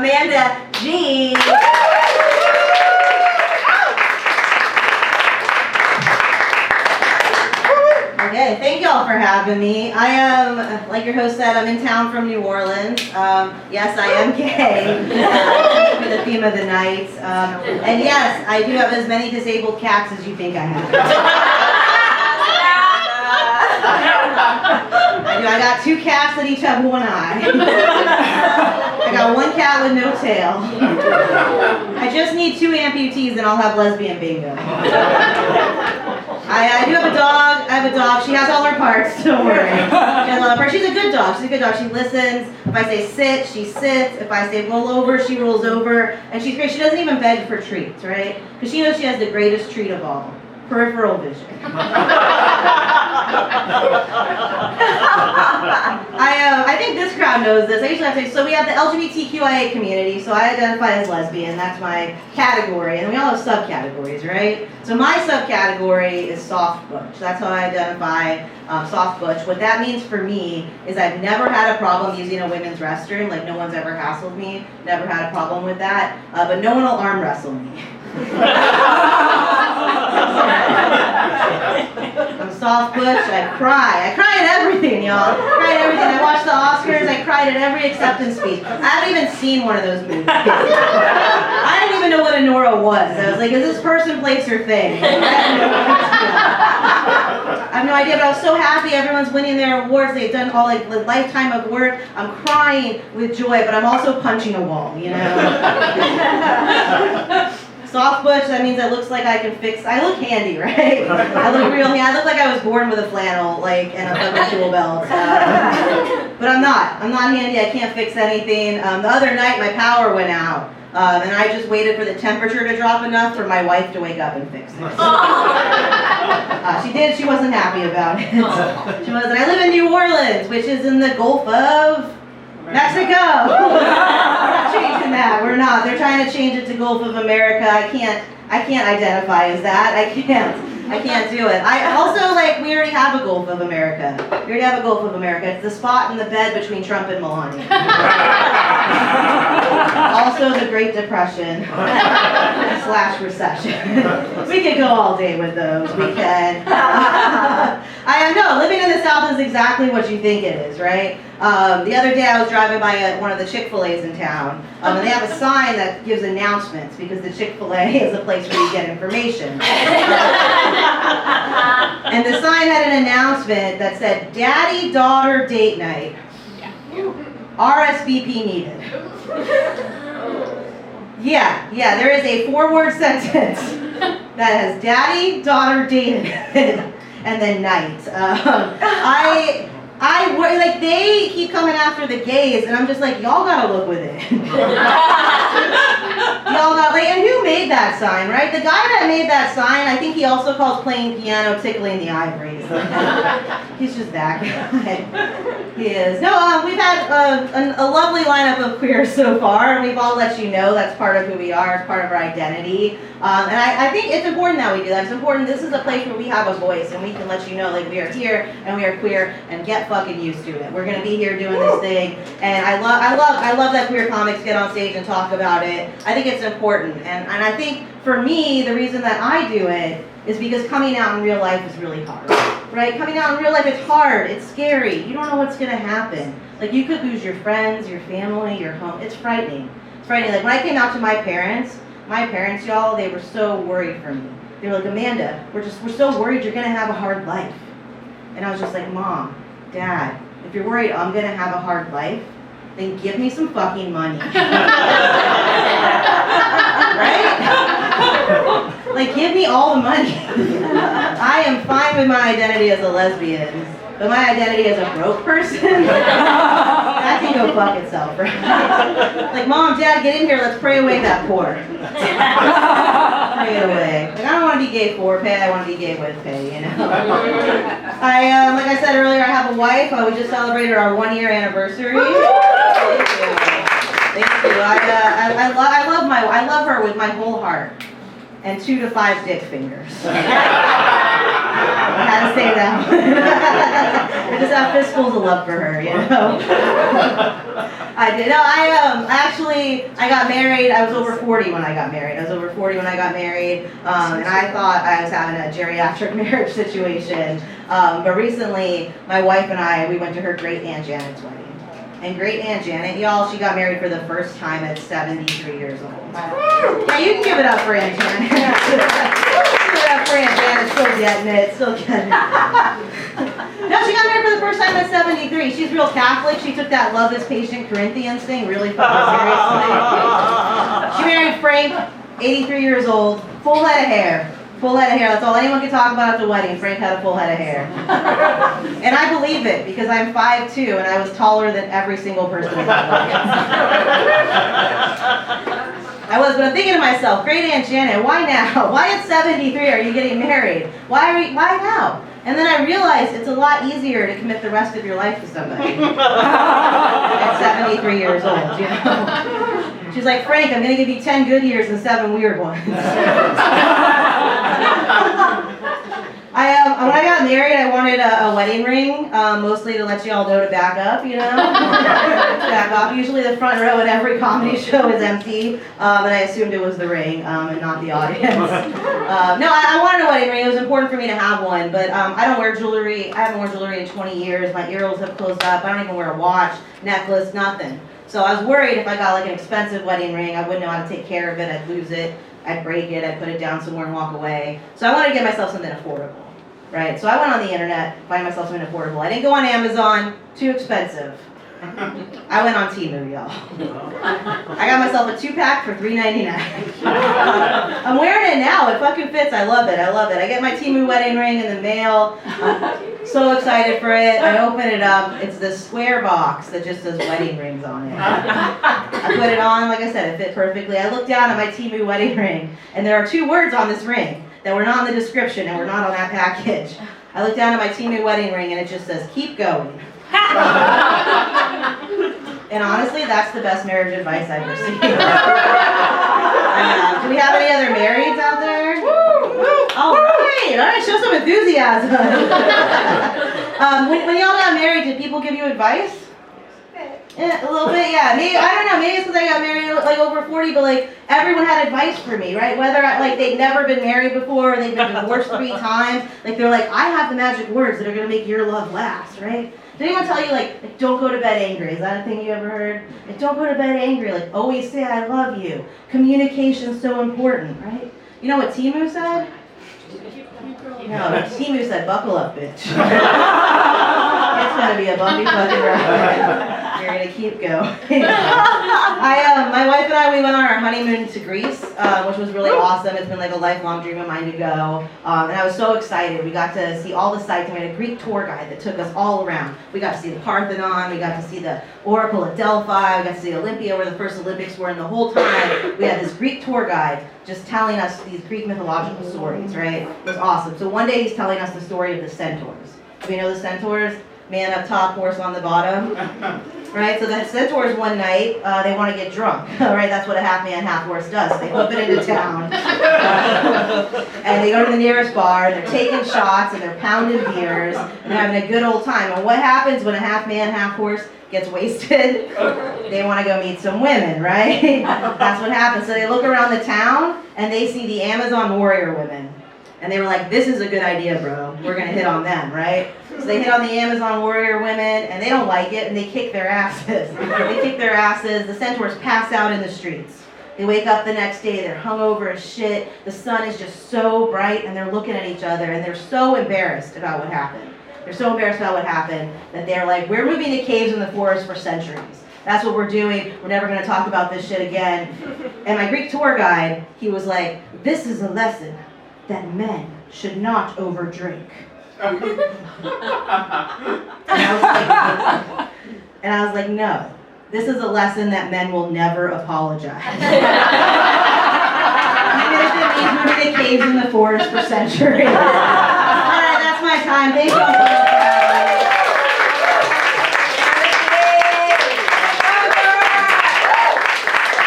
Amanda G. Okay, thank y'all for having me. I am, like your host said, I'm in town from New Orleans. Yes, I am gay. For the theme of the night. And yes, I do have as many disabled cats as you think I have. I do. I got 2 cats that each have 1 eye. I got 1 cat with no tail. I just need 2 amputees and I'll have lesbian bingo. I do have a dog. I have a dog. She has all her parts. Don't worry. I love her. She's a good dog. She's a good dog. She listens. If I say sit, she sits. If I say roll over, she rolls over. And she's great. She doesn't even beg for treats, right? Because she knows she has the greatest treat of all. Peripheral vision. I think this crowd knows this. I usually have to say, so we have the LGBTQIA community, so I identify as lesbian. That's my category. And we all have subcategories, right? So my subcategory is soft butch. That's how I identify, soft butch. What that means for me is I've never had a problem using a women's restroom. Like, no one's ever hassled me. Never had a problem with that. But no one will arm wrestle me. I'm soft butch, I cry. I cry at everything, y'all. I cry at everything. I watched the Oscars, I cried at every acceptance speech. I haven't even seen one of those movies. I didn't even know what a Nora was. I was like, is this person, place, or thing? I have no idea, but I was so happy everyone's winning their awards. They've done all like a lifetime of work. I'm crying with joy, but I'm also punching a wall, you know? Soft butch, that means it looks like I can fix, I look handy, right? I look real handy. I look like I was born with a flannel, like, and a fucking tool belt. But I'm not handy, I can't fix anything. The other night, my power went out, and I just waited for the temperature to drop enough for my wife to wake up and fix it. She did, she wasn't happy about it. She wasn't. I live in New Orleans, which is in the Gulf of Mexico. We're not changing that. We're not. They're trying to change it to Gulf of America. I can't identify as that. I can't do it. I also, like, we already have a Gulf of America. We already have a Gulf of America. It's the spot in the bed between Trump and Melania. Also the Great Depression / recession. We could go all day with those. We can. I know, living in the South is exactly what you think it is, right? The other day I was driving by one of the Chick-fil-A's in town, and they have a sign that gives announcements because the Chick-fil-A is a place where you get information. And the sign had an announcement that said, Daddy-Daughter Date Night. RSVP needed. Yeah, there is a 4-word sentence that has Daddy-Daughter Date and then night. Like, they keep coming after the gays, and I'm just like, y'all gotta look within. Y'all got, like, and who made that sign, right? The guy that made that sign, I think he also calls playing piano tickling the ivories. He's just that guy. He is. No, we've had a lovely lineup of queers so far, and we've all let you know that's part of who we are, it's part of our identity. And I think it's important that we do that. It's important. This is a place where we have a voice, and we can let you know, like, we are here and we are queer, and get fucking used to it. We're gonna be here doing this thing, and I love that queer comics get on stage and talk about it. I think it's important, and I think for me, the reason that I do it is because coming out in real life is really hard, right? Coming out in real life, it's hard, it's scary. You don't know what's gonna happen. Like, you could lose your friends, your family, your home. It's frightening. It's frightening. Like, when I came out to my parents, y'all, they were so worried for me. They were like, Amanda, we're so worried you're gonna have a hard life. And I was just like, Mom, Dad, if you're worried I'm gonna have a hard life, then give me some fucking money. Right? Like, give me all the money. I am fine with my identity as a lesbian, but my identity as a broke person, that can go fuck itself, right? Like, Mom, Dad, get in here, let's pray away that poor. Pray it away. Like, I don't want to be gay for pay, I want to be gay with pay, you know? Like I said earlier, I have a wife. We just celebrated our 1-year anniversary. Thank you. I love her with my whole heart. And 2 to 5 dick fingers. I had to say that one. I just have fistfuls of love for her, you know. I did. No, I got married. I was over 40 when I got married. And I thought I was having a geriatric marriage situation. But recently, my wife and I, we went to her great Aunt Janet's wedding. And great Aunt Janet, y'all, she got married for the first time at 73 years old. Yeah, you can give it up for Aunt Janet. Give it up for Aunt Janet, still getting it. No, she got married for the first time at 73. She's real Catholic. She took that love is patient Corinthians thing really fucking seriously. She married Frank, 83 years old, full head of hair. Full head of hair, that's all anyone could talk about at the wedding. Frank had a full head of hair. And I believe it because I'm 5'2" and I was taller than every single person in that wedding. I was, but I'm thinking to myself, great Aunt Janet, why now? Why at 73 are you getting married? Why now? And then I realized it's a lot easier to commit the rest of your life to somebody at 73 years old, you know? She's like, Frank, I'm going to give you 10 good years and 7 weird ones. When I got married, I wanted a wedding ring, mostly to let you all know to back up, you know? Back off. Usually the front row at every comedy show is empty, and I assumed it was the ring and not the audience. No, I wanted a wedding ring. It was important for me to have one, but I don't wear jewelry. I haven't worn jewelry in 20 years. My earrings have closed up. I don't even wear a watch, necklace, nothing. So I was worried if I got like an expensive wedding ring, I wouldn't know how to take care of it. I'd lose it. I'd break it. I'd put it down somewhere and walk away. So I wanted to get myself something affordable, right? So I went on the internet, find myself something affordable. I didn't go on Amazon. Too expensive. I went on Temu, y'all. I got myself a 2-pack for $3.99. I'm wearing it now. It fucking fits. I love it. I get my Temu wedding ring in the mail. I'm so excited for it. I open it up. It's this square box that just says wedding rings on it. I put it on. Like I said, it fit perfectly. I look down at my Temu wedding ring, and there are 2 words on this ring that were not in the description and were not on that package. I look down at my Temu wedding ring, and it just says, keep going. And honestly, that's the best marriage advice I've received. Do we have any other marrieds out there? All right, show some enthusiasm. When y'all got married, did people give you advice? Yeah, a little bit, yeah. Maybe, I don't know, maybe it's because I got married like over 40, but like everyone had advice for me, right? Whether like they'd never been married before, or they've been divorced 3 times, like they're like, I have the magic words that are gonna make your love last, right? Did anyone tell you like don't go to bed angry? Is that a thing you ever heard? Like don't go to bed angry, like always say I love you. Communication's so important, right? You know what Temu said? No, Temu said buckle up, bitch. It's gonna be a bumpy fucking ride. You're gonna keep going. My wife and I, we went on our honeymoon to Greece, which was really awesome. It's been like a lifelong dream of mine to go. And I was so excited. We got to see all the sights. We had a Greek tour guide that took us all around. We got to see the Parthenon. We got to see the Oracle at Delphi. We got to see Olympia, where the first Olympics were. And the whole time, we had this Greek tour guide just telling us these Greek mythological stories, right? It was awesome. So one day he's telling us the story of the centaurs. Do you know the centaurs? Man up top, horse on the bottom. Right, so the centaurs one night, they want to get drunk. Right, that's what a half man, half horse does. They whip it into town. And they go to the nearest bar, and they're taking shots, and they're pounding beers, and they're having a good old time. And what happens when a half man, half horse gets wasted? They want to go meet some women, right? That's what happens. So they look around the town, and they see the Amazon warrior women. And they were like, this is a good idea, bro. We're going to hit on them, right? So they hit on the Amazon warrior women, and they don't like it, and they kick their asses. The centaurs pass out in the streets. They wake up the next day, they're hungover as shit. The sun is just so bright, and they're looking at each other, and they're so embarrassed about what happened. That they're like, we're moving to caves in the forest for centuries. That's what we're doing. We're never going to talk about this shit again. And my Greek tour guide, he was like, this is a lesson that men should not overdrink. And I was like, no. This is a lesson that men will never apologize. Even if it means moving to caves in the forest for centuries. All right, that's my time. Thank you all.